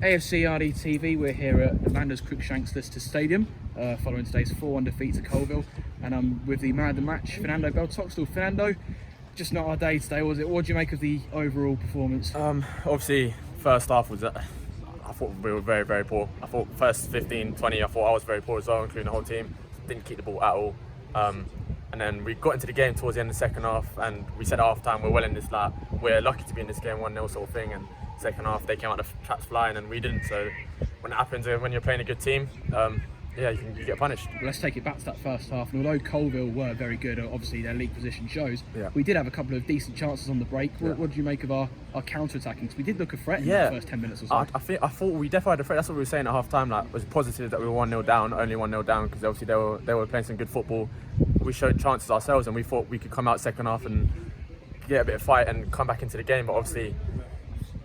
AFCRDTV, we're here at Amanda's Cruikshanks Lister Stadium following today's 4-1 defeat to Coalville, and I'm with the man of the match, Fernando Bell-Toxtle. Fernando, just not our day today, was it? What do you make of the overall performance? Obviously, first half was, I thought we were very, very poor. I thought first 15, 20, I thought I was very poor as well, including the whole team. Didn't keep the ball at all. And then we got into the game towards the end of the second half, and we said at half time, we're well in this, like, we're lucky to be in this game 1-0 sort of thing. And second half, they came out the traps flying and we didn't. So when it happens, when you're playing a good team, yeah, you get punished. Well, let's take it back to that first half. And although Coalville were very good, obviously their league position shows, we did have a couple of decent chances on the break. What did you make of our counter-attacking? Because we did look a threat in the first 10 minutes or so. I thought we definitely had a threat. That's what we were saying at half time. Like, it was positive that we were 1-0 down, only 1-0 down, because obviously they were playing some good football. We showed chances ourselves, and we thought we could come out second half and get a bit of fight and come back into the game. But obviously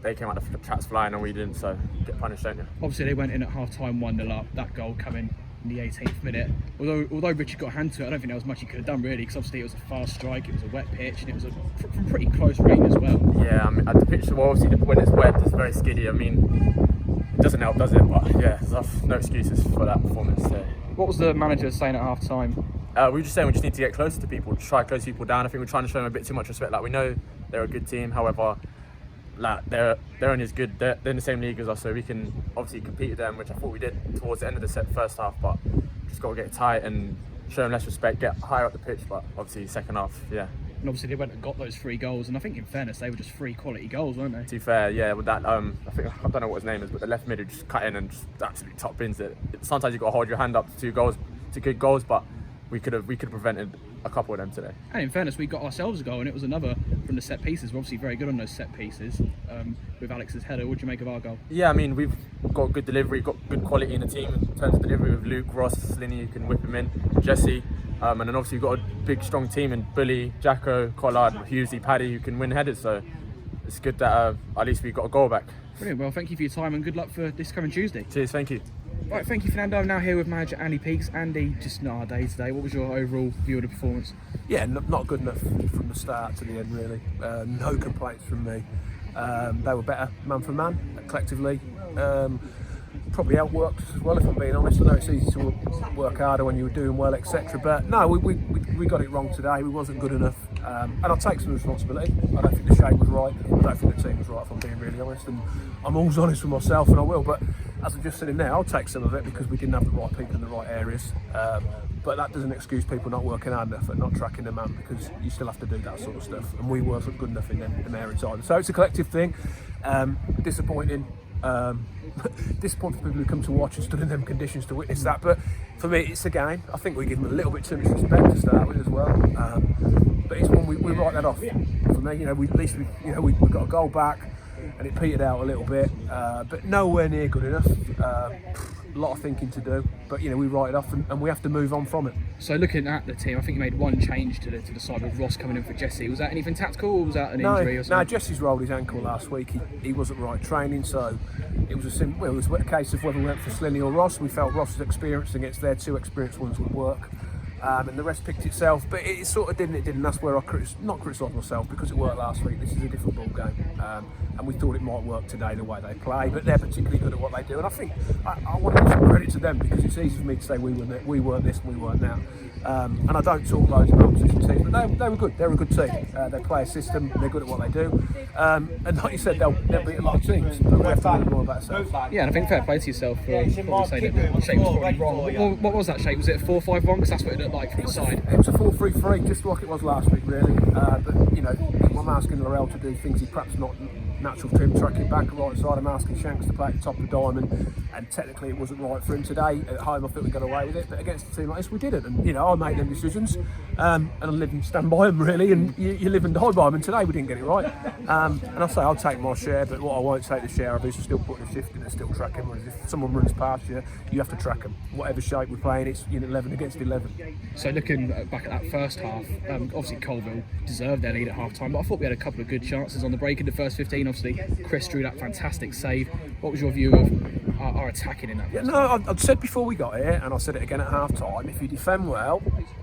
they came out the traps flying and we didn't, so get punished, don't you? Obviously they went in at half-time 1-0 up. That goal coming in the 18th minute. Although Richard got a hand to it, I don't think there was much he could have done really, because obviously it was a fast strike, it was a wet pitch, and it was from pretty close range as well. Yeah, I mean, at the pitch, well, obviously when it's wet, it's very skiddy. I mean, it doesn't help, does it? But yeah, there's no excuses for that performance. What was the manager saying at half-time? We were just saying we just need to get closer to people, try to close people down. I think we're trying to show them a bit too much respect. Like, we know they're a good team, however, like, they're only as good. They're in the same league as us, so we can obviously compete with them, which I thought we did towards the end of the first half. But just got to get tight and show them less respect, get higher up the pitch. But obviously second half, yeah. And obviously they went and got those 3 goals, and I think in fairness they were just 3 quality goals, weren't they? To be fair, yeah. With that, I don't know what his name is, but the left mid just cut in and just absolutely top bins it. Sometimes you got to hold your hand up to 2 goals, to good goals, but we could have prevented a couple of them today. And in fairness, we got ourselves a goal, and it was another from the set pieces. We're obviously very good on those set pieces. With Alex's header, what do you make of our goal? Yeah, I mean, we've got good delivery, got good quality in the team in terms of delivery with Luke, Ross, Slinny, who can whip him in, Jesse, and then obviously we've got a big, strong team in Bully, Jacko, Collard, Hughesley, Paddy, who can win headers. So it's good that at least we got a goal back. Brilliant. Well, thank you for your time and good luck for this coming Tuesday. Cheers, thank you. Right, thank you, Fernando. I'm now here with manager Andy Peaks. Andy, just not our day today. What was your overall view of the performance? Yeah, not good enough from the start to the end, really. No complaints from me. They were better man for man, collectively. Probably outworked as well, if I'm being honest. I know it's easy to work harder when you were doing well, etc. But no, we got it wrong today. We wasn't good enough. And I'll take some responsibility. I don't think the shape was right. I don't think the team was right, if I'm being really honest. And I'm always honest with myself, and I will. But as I'm just sitting there, I'll take some of it because we didn't have the right people in the right areas. But that doesn't excuse people not working hard enough and not tracking the man, because you still have to do that sort of stuff. And we wasn't good enough in them areas either. So it's a collective thing. Disappointing. Disappointing for people who come to watch and stood in them conditions to witness that. But for me, it's a game. I think we give them a little bit too much respect to start with as well. But it's one we write that off. For me, we got a goal back, and it petered out a little bit, but nowhere near good enough. A lot of thinking to do, but we write it off and we have to move on from it. So looking at the team, I think you made one change to the side with Ross coming in for Jesse. Was that anything tactical, or was that an injury or something? No, Jesse's rolled his ankle last week. He wasn't right training, so it was a case of whether we went for Slinny or Ross. We felt Ross's experience against their 2 experienced ones would work. And the rest picked itself, but it sort of didn't. That's where I not criticised myself, because it worked last week. This is a different ball game, and we thought it might work today the way they play. But they're particularly good at what they do, and I think I want to give some credit to them, because it's easy for me to say we weren't this and we weren't that. And I don't talk loads about opposition teams, but they were good. They're a good team. They play a system. They're good at what they do. And like you said, they'll beat a lot of teams. But we have to learn more about ourselves. Yeah, and I think fair play to yourself for probably saying that the shape was probably wrong. What was that shape? Was it a 4-5-1? Because that's what it looked like from the side. It was a 4-3-3, just like it was last week, really. But I'm asking Laurel to do things he perhaps not natural to him, tracking back right side. I'm asking Shanks to play at the top of the diamond, and technically it wasn't right for him today. At home, I think we got away with it, but against a team like this, we didn't. And I make them decisions, and I live and stand by them, really. And you live and die by them. And today we didn't get it right. And I say I'll take my share, but what I won't take the share of is still putting a shift in and still tracking. Whereas if someone runs past you, you have to track them. Whatever shape we're playing, it's 11 against 11. So looking back at that first half, obviously Coalville deserved their lead at half time, but I thought we had a couple of good chances on the break in the first 15. Obviously, Chris drew that fantastic save. What was your view of our attacking in that? I'd said before we got here, and I said it again at half time, if you defend well,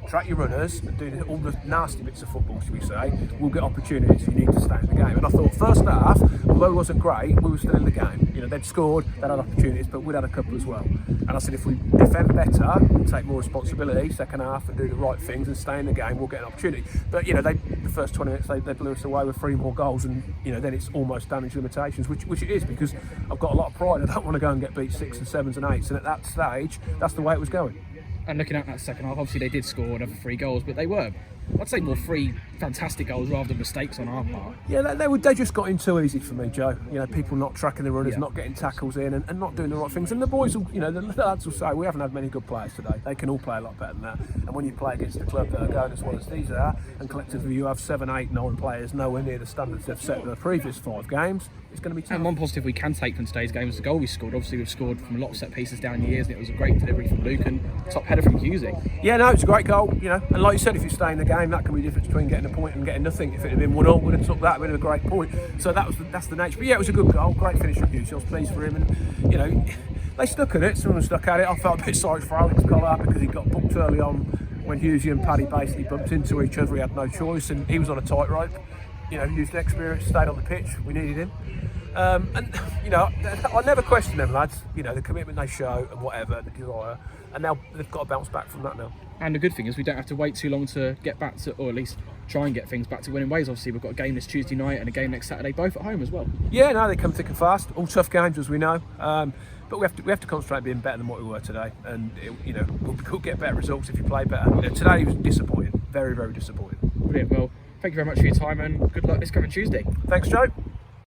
track your runners, and do all the nasty bits of football, should we say, we'll get opportunities. You need to stay in the game. And I thought first half, although it wasn't great, we were still in the game. You know, they'd scored, they'd had opportunities, but we'd had a couple as well. And I said, if we defend better, take more responsibility, second half, and do the right things and stay in the game, we'll get an opportunity. But, you know, the first 20 minutes, they blew us away with 3 more goals, and, you know, then it's almost damage limitations, which it is, because I've got a lot of pride. I don't want to go and get beat 6 and 7s and 8s, and at that stage, that's the way it was going. And looking at that second half, obviously they did score another 3 goals, but they were, I'd say, more 3 fantastic goals rather than mistakes on our part. Yeah, they just got in too easy for me, Joe. You know, people not tracking the runners, not getting tackles in, and not doing the right things. And the boys will, you know, the lads will say, we haven't had many good players today. They can all play a lot better than that. And when you play against the club that are going as well as these are, and collectively you have 7, 8, 9 players nowhere near the standards they've set in the previous 5 games, it's going to be tough. And one positive we can take from today's game was the goal we scored. Obviously, we've scored from a lot of set pieces down the years, and it was a great delivery from Luke and top header from Husey. Yeah, no, it's a great goal, you know. And like you said, if you stay in the game, that can be the difference between getting a point and getting nothing. If it had been 1-0, we'd have took that, would have been a great point. So that's the nature. But yeah, it was a good goal, great finish from Husey. I was pleased for him, and you know, they stuck at it. Someone stuck at it. I felt a bit sorry for Alex Collar because he got booked early on when Husey and Paddy basically bumped into each other. He had no choice, and he was on a tightrope. You know, used the experience, stayed on the pitch. We needed him. And you know, I never question them lads. You know, the commitment they show and whatever, the desire, and now they've got to bounce back from that now. And the good thing is we don't have to wait too long to get back to, or at least try and get things back to winning ways. Obviously, we've got a game this Tuesday night and a game next Saturday, both at home as well. Yeah, no, they come thick and fast. All tough games, as we know. But we have to concentrate on being better than what we were today, and you know, we'll get better results if you play better. You know, today was disappointing, very, very disappointing. Brilliant. Well, thank you very much for your time, and good luck this coming Tuesday. Thanks, Joe.